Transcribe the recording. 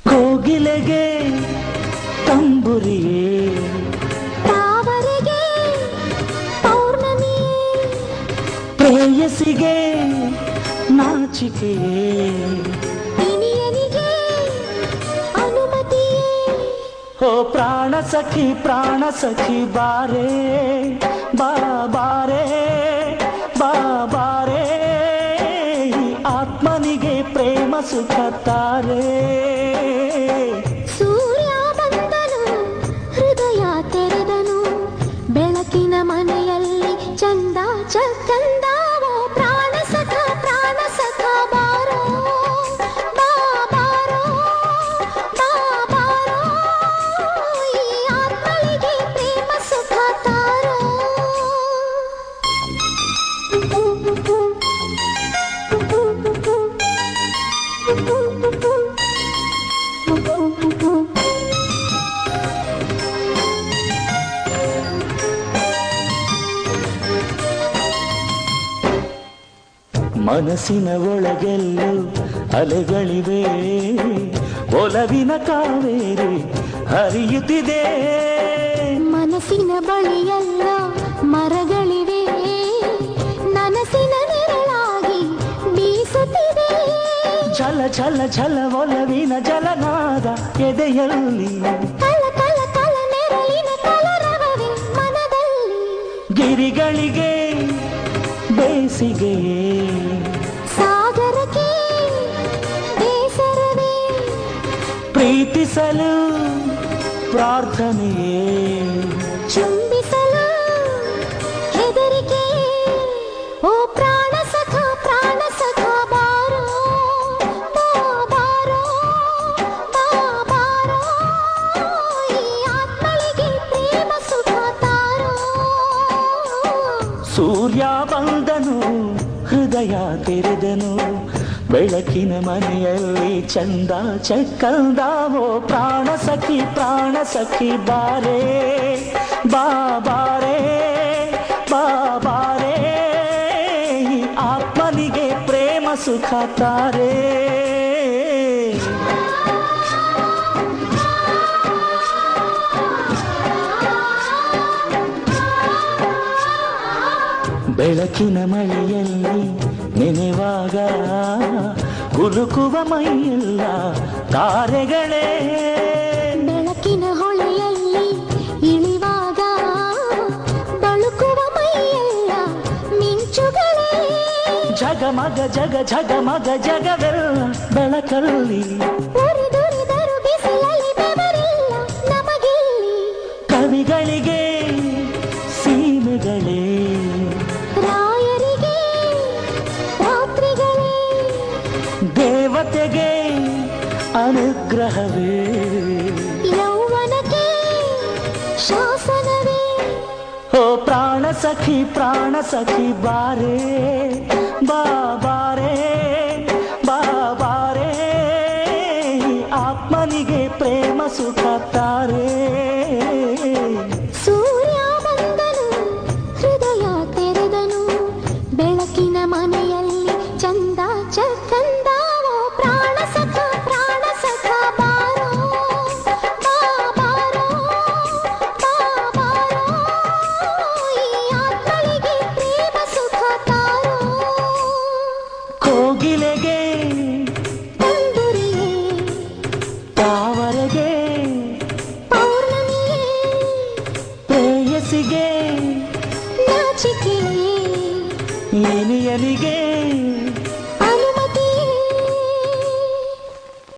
ಕೋಗಿಲೆಗೆ ತಂಬುರಿಯೇ ತಾವರೆಗೆ ಪೌರ್ಣಮಿ ಪ್ರೇಯಸಿಗೆ ನಾಚಿಕೆಯೇ ಇನಿಯನಿಗೆ ಅನುಮತಿಯೇ ಓ ಪ್ರಾಣ ಸಖಿ ಬಾರೆ ಬಾರೆ ಬಾರೆ ಆತ್ಮನಿಗೆ ಪ್ರೇಮ ಸುಖ ತಾರೆ ಸೂರ್ಯ ಬಂದನು ಹೃದಯ ತೆರೆದನು ಬೆಳಕಿನ ಮನೆಯಲ್ಲಿ ಚಂದ ಚಂದಾವೋ ಪ್ರಾಣ ಸಖ ಬಾರೋ ಬಾರೋ ಬಾರೋ ಈ ಆತ್ಮಳಿಗೆ ಪ್ರೇಮ ಸುಖ ತಾರೋ ಮನಸ್ಸಿನ ಒಳಗೆಲ್ಲೂ ಅಲೆಗಳಿವೆ ಒಲವಿನ ಕಾವೇರಿ ಹರಿಯುತ್ತಿದೆ ಮನಸ್ಸಿನ ಬಳಿಯೆಲ್ಲ ಮರಗಳಿವೆ ನನಸಿನ ನೆರಳಾಗಿ ಬೀಸುತ್ತಿದೆ ಛಲ ಛಲ ಛಲ ಒಲವಿನ ಜಲನಾದ ಎದೆಯಲ್ಲಿ ಕಲ ಕಲ ಕಲ ನೆರಳಿನ ಕಲರವವೇ ಮನದಲ್ಲಿ ಗಿರಿಗಳಿಗೆ ಬೇಸಿಗೆಯೇ ಸಾಗರಕ್ಕೆ ಬೇಸರವೇ ಪ್ರೀತಿಸಲು ಪ್ರಾರ್ಥನೆಯೇ ಚುಂಬಿಸಲು ಹೆದರಿಕೆ ಓ ಪ್ರಾಣ ಸಖ ಬಾರೋ ಬಾರೋ ಬಾರೋ ಈ ಆತ್ಮಳಿಗೆ ಪ್ರೇಮ ಸುಖ ತಾರೋ ಸೂರ್ಯ ಬಂದನು ಹೃದಯ ತೆರೆದನು ಬೆಳಕಿನ ಮನೆಯಲ್ಲಿ ಚಂದ ಚಕ್ಕಂದಾವೋ ಪ್ರಾಣ ಸಖಿ ಬಾರೆ ಬಾರೆ ಆತ್ಮನಿಗೆ ಪ್ರೇಮ ಸುಖ ತಾರೆ ಬೆಳಕಿನ ಮಳೆಯಲ್ಲಿ ನೆನೆವಾಗ ಕುಲುಕುವ ಮೈಯೆಲ್ಲ ತಾರೆಗಳೇ ಬೆಳಕಿನ ಹೊಳೆಯಲ್ಲಿ ಇಳಿವಾಗ ಬಳುಕುವ ಮೈಯೆಲ್ಲ ಮಿಂಚುಗಳೇ ಜಗಮಗ ಜಗವೆಲ್ಲ ಬೆಳಕಲ್ಲಿ ಉರಿದುರಿದರು ಬಿಸಿಲಲ್ಲಿ ಬೆವರಿಲ್ಲ ನಮಗಿಲ್ಲಿ ಕವಿಗಳಿಗೆ ಸೀಮೆಗಳೇ ರಾಯರಿಗೆ ರಾತ್ರಿಗಳೇ ದೇವತೆಗೆ ಅನುಗ್ರಹವೇ ಯೌವನಕ್ಕೆ ಶಾಸನವೇ ಓ ಪ್ರಾಣ ಸಖಿ ಬಾರೆ ಬಾರೆ ಆತ್ಮನಿಗೆ ಪ್ರೇಮ ಸುಖ ತಾರೆ ಸೂರ್ಯ ಬಂದನು ಹೃದಯ ತೆರೆದನು ಬೆಳಕಿನ ಮನೆಯಲ್ಲಿ ಚಂದ ಚಂದಾವೋ ಪ್ರಾಣ ಸಖ ಬಾರೋ ಬಾರೋ ಬಾರೋ ಈ ಆತ್ಮಳಿಗೆ ಪ್ರೇಮ ಸುಖ ತಾರೋ ಕೋಗಿಲೆಗೆ ತಂಬುರಿಯೇ ತಾವರೆಗೆ ಪೌರ್ಣಮಿಯೇ ಪ್ರೇಯಸಿಗೆ ನಾಚಿಕೆಯೇ ಇನಿಯನಿಗೆ